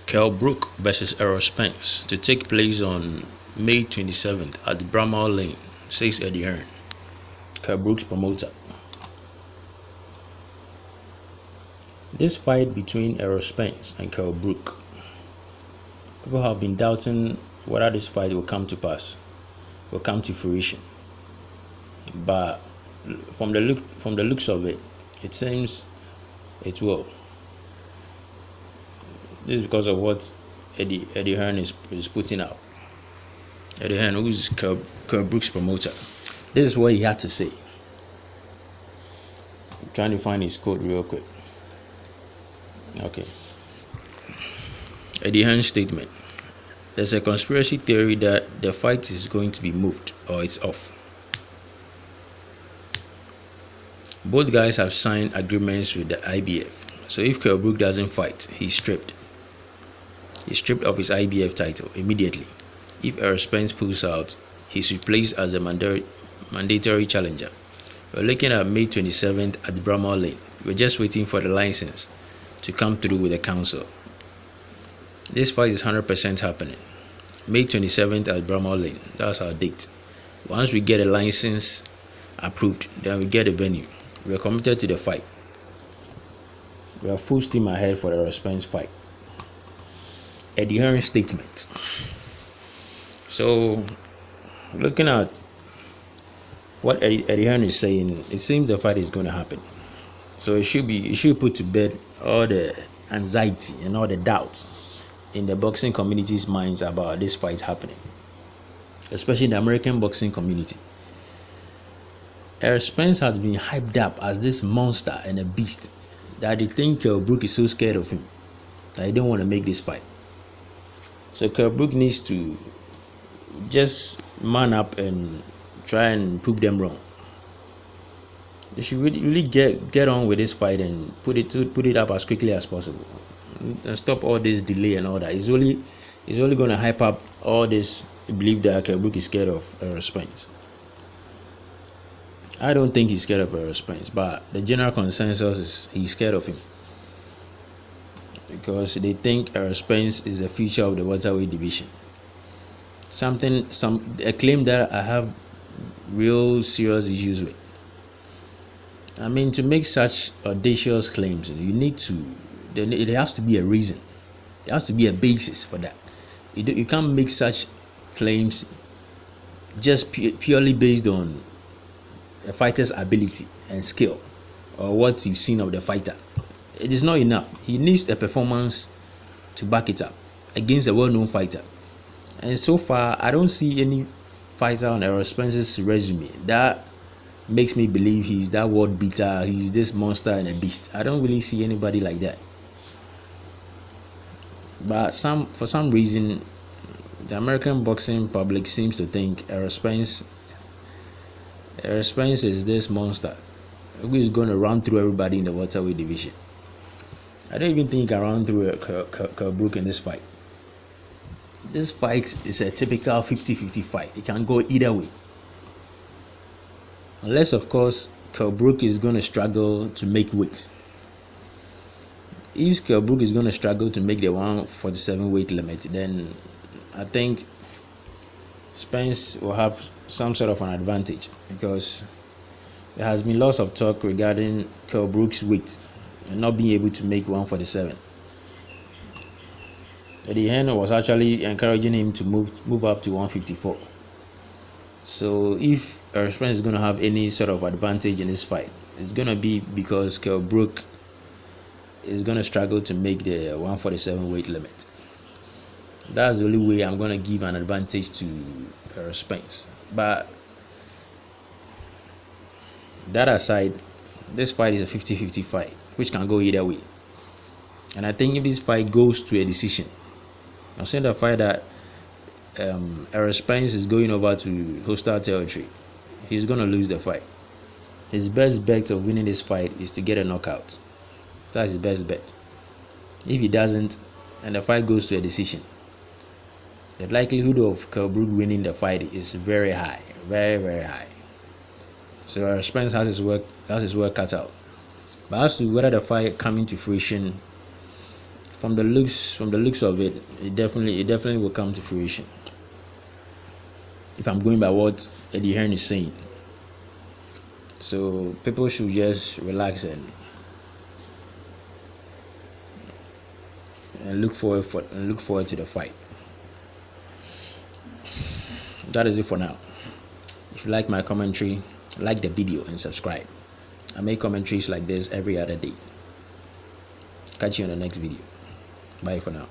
Kell Brook versus Errol Spence to take place on May 27th at Bramall Lane, says Hearn, Kell Brook's promoter. This fight between Errol Spence and Kell Brook, people have been doubting whether this fight will come to pass, will come to fruition. But from the looks of it, it seems it will. This is because of what Hearn is putting out. Hearn, who is Kell Brook's promoter. This is what he had to say. I'm trying to find his quote real quick. Okay. Hearn's statement. There's a conspiracy theory that the fight is going to be moved or it's off. Both guys have signed agreements with the IBF. So if Kell Brook doesn't fight, he's stripped. He's stripped of his IBF title immediately. If Errol Spence pulls out, he's replaced as a mandatory challenger. We're looking at May 27th at Bramall Lane. We're just waiting for the license to come through with the council. This fight is 100% happening. May 27th at Bramall Lane. That's our date. Once we get a license approved, then we get a venue. We are committed to the fight. We are full steam ahead for the Errol Spence fight. Hearn's statement. So, looking at what Hearn is saying, it seems the fight is going to happen. So it should put to bed all the anxiety and all the doubts in the boxing community's minds about this fight happening, especially the American boxing community. Errol Spence has been hyped up as this monster and a beast that they think Kell Brook is so scared of him that he don't want to make this fight. So Kell Brook needs to just man up and try and prove them wrong. They should really get on with this fight and put it up as quickly as possible and stop all this delay and all that. It's only going to hype up all this belief that Kell Brook is scared of Errol Spence. I don't think he's scared of Errol Spence, but the general consensus is he's scared of him because they think Errol Spence is the future of the welterweight division. A claim that I have real serious issues with. I mean, to make such audacious claims, it has to be a reason. There has to be a basis for that. You can't make such claims just purely based on a fighter's ability and skill or what you've seen of the fighter. It is not enough. He needs a performance to back it up against a well-known fighter. And so far, I don't see any fighter on Errol Spence's resume that makes me believe he's that world beater, he's this monster and a beast. I don't really see anybody like that. But for some reason, the American boxing public seems to think Errol Spence is this monster who is going to run through everybody in the welterweight division. I don't even think he can run through Kell Brook in this fight. This fight is a typical 50-50 fight. It can go either way. Unless, of course, Kell Brook is going to struggle to make weight. If Kell Brook is going to struggle to make the 147 weight limit, then I think Spence will have some sort of an advantage because there has been lots of talk regarding Kell Brook's weight and not being able to make 147. Hearn was actually encouraging him to move up to 154. So if Errol Spence is going to have any sort of advantage in this fight, it's going to be because Kell Brook is going to struggle to make the 147 weight limit. That's the only way I'm going to give an advantage to Errol Spence. But that aside, this fight is a 50-50 fight, which can go either way. And I think if this fight goes to a decision, I'm saying the fight that Errol Spence is going over to hostile territory, he's going to lose the fight. His best bet of winning this fight is to get a knockout. That's his best bet. If he doesn't, and the fight goes to a decision, the likelihood of Kell Brook winning the fight is very high, very, very high. So Errol Spence has his work cut out. But as to whether the fight coming to fruition, from the looks of it, it definitely will come to fruition. If I'm going by what Eddie Hearn is saying, so people should just relax and look forward to the fight. That is it for now. If you like my commentary, like the video and subscribe. I make commentaries like this every other day. Catch you in the next video. Bye for now.